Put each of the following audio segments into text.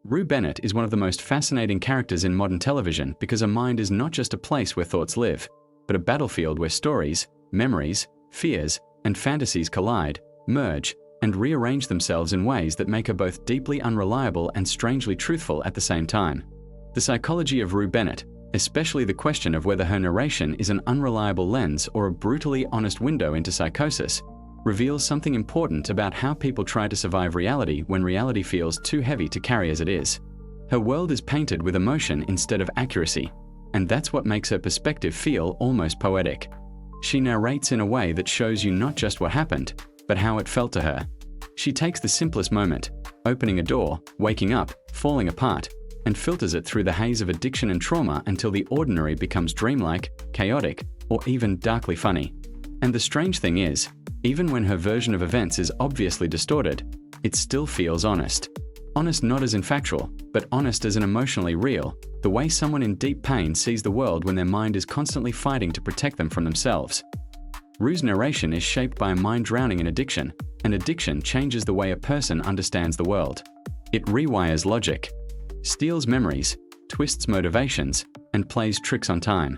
Rue Bennett is one of the most fascinating characters in modern television because a mind is not just a place where thoughts live, but a battlefield where stories, memories, fears, and fantasies collide, merge, and rearrange themselves in ways that make her both deeply unreliable and strangely truthful at the same time. The psychology of Rue Bennett, especially the question of whether her narration is an unreliable lens or a brutally honest window into psychosis, reveals something important about how people try to survive reality when reality feels too heavy to carry as it is. Her world is painted with emotion instead of accuracy, and that's what makes her perspective feel almost poetic. She narrates in a way that shows you not just what happened, but how it felt to her. She takes the simplest moment, opening a door, waking up, falling apart, and filters it through the haze of addiction and trauma until the ordinary becomes dreamlike, chaotic, or even darkly funny. And the strange thing is, even when her version of events is obviously distorted, it still feels honest. Honest not as in factual, but honest as in emotionally real, the way someone in deep pain sees the world when their mind is constantly fighting to protect them from themselves. Rue's narration is shaped by a mind drowning in addiction, and addiction changes the way a person understands the world. It rewires logic, steals memories, twists motivations, and plays tricks on time.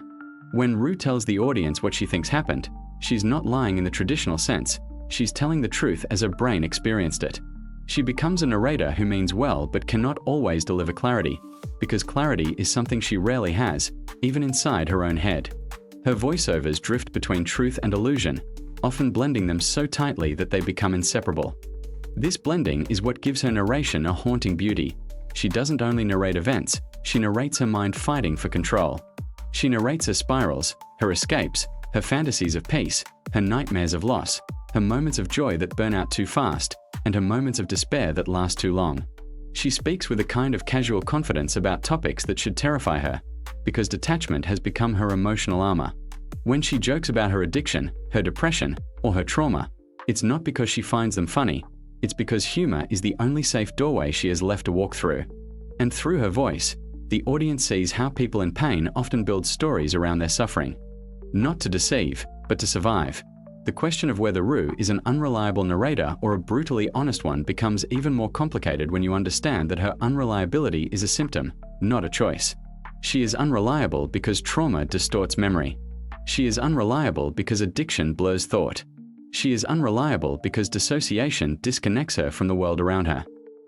When Rue tells the audience what she thinks happened, she's not lying in the traditional sense, she's telling the truth as her brain experienced it. She becomes a narrator who means well but cannot always deliver clarity, because clarity is something she rarely has, even inside her own head. Her voiceovers drift between truth and illusion, often blending them so tightly that they become inseparable. This blending is what gives her narration a haunting beauty. She doesn't only narrate events, she narrates her mind fighting for control. She narrates her spirals, her escapes, her fantasies of peace, her nightmares of loss, her moments of joy that burn out too fast, and her moments of despair that last too long. She speaks with a kind of casual confidence about topics that should terrify her, because detachment has become her emotional armor. When she jokes about her addiction, her depression, or her trauma, it's not because she finds them funny, it's because humor is the only safe doorway she has left to walk through. And through her voice, the audience sees how people in pain often build stories around their suffering. Not to deceive, but to survive. The question of whether Rue is an unreliable narrator or a brutally honest one becomes even more complicated when you understand that her unreliability is a symptom, not a choice. She is unreliable because trauma distorts memory. She is unreliable because addiction blurs thought. She is unreliable because dissociation disconnects her from the world around her.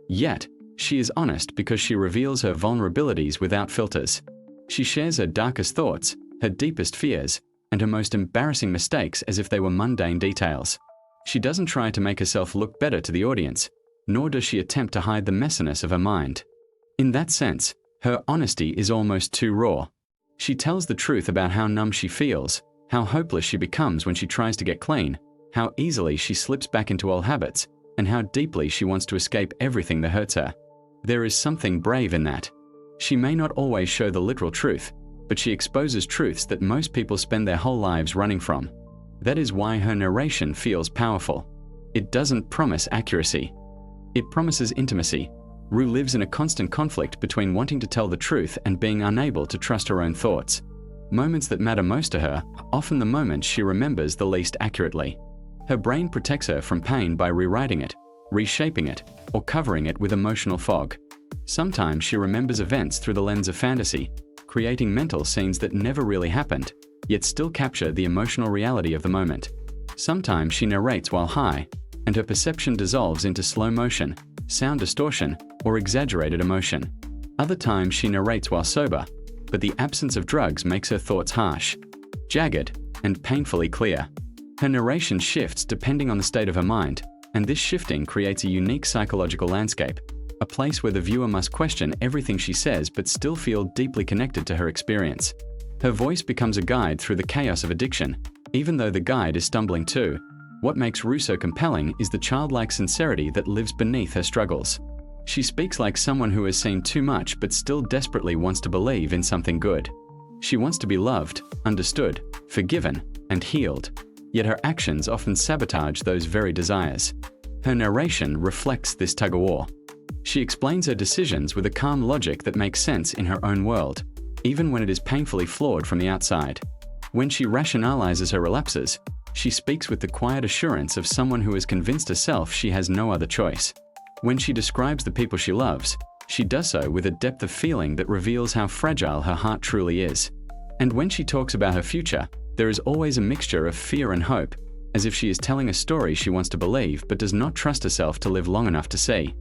Yet, she is honest because she reveals her vulnerabilities without filters. She shares her darkest thoughts, her deepest fears, and her most embarrassing mistakes as if they were mundane details. She doesn't try to make herself look better to the audience, nor does she attempt to hide the messiness of her mind. In that sense, her honesty is almost too raw. She tells the truth about how numb she feels, how hopeless she becomes when she tries to get clean, how easily she slips back into old habits, and how deeply she wants to escape everything that hurts her. There is something brave in that. She may not always show the literal truth, but she exposes truths that most people spend their whole lives running from. That is why her narration feels powerful. It doesn't promise accuracy. It promises intimacy. Rue lives in a constant conflict between wanting to tell the truth and being unable to trust her own thoughts. Moments that matter most to her are often the moments she remembers the least accurately. Her brain protects her from pain by rewriting it, reshaping it, or covering it with emotional fog. Sometimes she remembers events through the lens of fantasy, creating mental scenes that never really happened, yet still capture the emotional reality of the moment. Sometimes she narrates while high, and her perception dissolves into slow motion, sound distortion, or exaggerated emotion. Other times she narrates while sober, but the absence of drugs makes her thoughts harsh, jagged, and painfully clear. Her narration shifts depending on the state of her mind, and this shifting creates a unique psychological landscape, a place where the viewer must question everything she says but still feel deeply connected to her experience. Her voice becomes a guide through the chaos of addiction, even though the guide is stumbling too. What makes Rue so compelling is the childlike sincerity that lives beneath her struggles. She speaks like someone who has seen too much but still desperately wants to believe in something good. She wants to be loved, understood, forgiven, and healed, yet her actions often sabotage those very desires. Her narration reflects this tug-of-war. She explains her decisions with a calm logic that makes sense in her own world, even when it is painfully flawed from the outside. When she rationalizes her relapses, she speaks with the quiet assurance of someone who has convinced herself she has no other choice. When she describes the people she loves, She does so with a depth of feeling that reveals how fragile her heart truly is. And when she talks about her future, there is always a mixture of fear and hope, as if she is telling a story she wants to believe but does not trust herself to live long enough to see.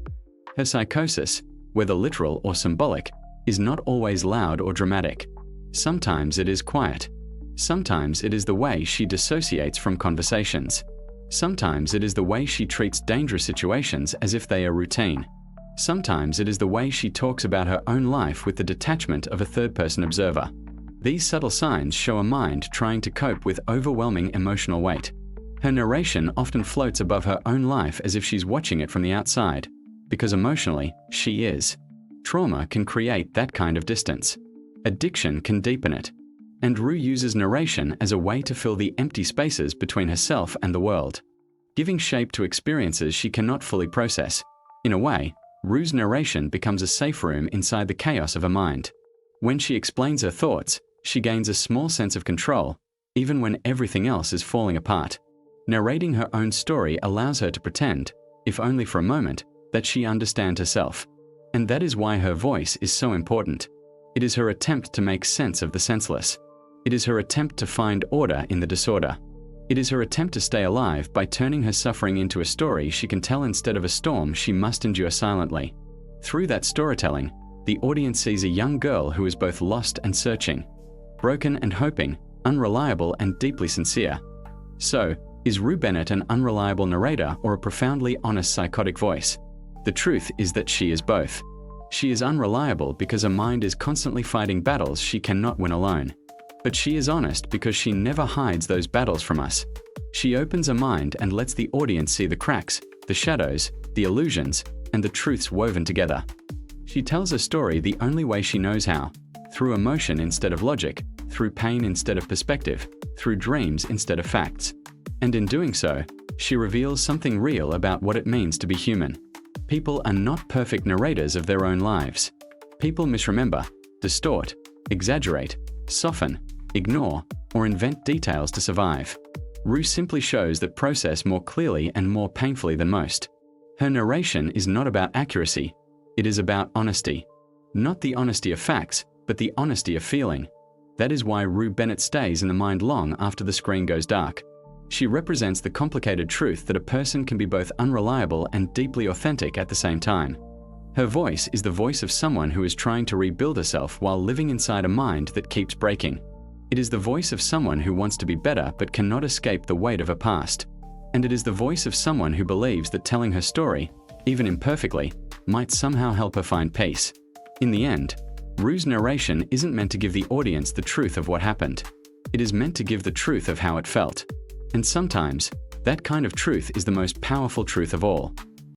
Her psychosis, whether literal or symbolic, is not always loud or dramatic. Sometimes it is quiet. Sometimes it is the way she dissociates from conversations. Sometimes it is the way she treats dangerous situations as if they are routine. Sometimes it is the way she talks about her own life with the detachment of a third-person observer. These subtle signs show a mind trying to cope with overwhelming emotional weight. Her narration often floats above her own life as if she's watching it from the outside, because emotionally, she is. Trauma can create that kind of distance. Addiction can deepen it. And Rue uses narration as a way to fill the empty spaces between herself and the world, giving shape to experiences she cannot fully process. In a way, Rue's narration becomes a safe room inside the chaos of her mind. When she explains her thoughts, she gains a small sense of control, even when everything else is falling apart. Narrating her own story allows her to pretend, if only for a moment, that she understands herself. And that is why her voice is so important. It is her attempt to make sense of the senseless. It is her attempt to find order in the disorder. It is her attempt to stay alive by turning her suffering into a story she can tell instead of a storm she must endure silently. Through that storytelling, the audience sees a young girl who is both lost and searching, broken and hoping, unreliable and deeply sincere. So, is Rue Bennett an unreliable narrator or a profoundly honest psychotic voice? The truth is that she is both. She is unreliable because her mind is constantly fighting battles she cannot win alone. But she is honest because she never hides those battles from us. She opens her mind and lets the audience see the cracks, the shadows, the illusions, and the truths woven together. She tells her story the only way she knows how, through emotion instead of logic, through pain instead of perspective, through dreams instead of facts. And in doing so, she reveals something real about what it means to be human. People are not perfect narrators of their own lives. People misremember, distort, exaggerate, soften, ignore, or invent details to survive. Rue simply shows that process more clearly and more painfully than most. Her narration is not about accuracy, it is about honesty. Not the honesty of facts, but the honesty of feeling. That is why Rue Bennett stays in the mind long after the screen goes dark. She represents the complicated truth that a person can be both unreliable and deeply authentic at the same time. Her voice is the voice of someone who is trying to rebuild herself while living inside a mind that keeps breaking. It is the voice of someone who wants to be better but cannot escape the weight of her past. And it is the voice of someone who believes that telling her story, even imperfectly, might somehow help her find peace. In the end, Rue's narration isn't meant to give the audience the truth of what happened. It is meant to give the truth of how it felt. And sometimes, that kind of truth is the most powerful truth of all.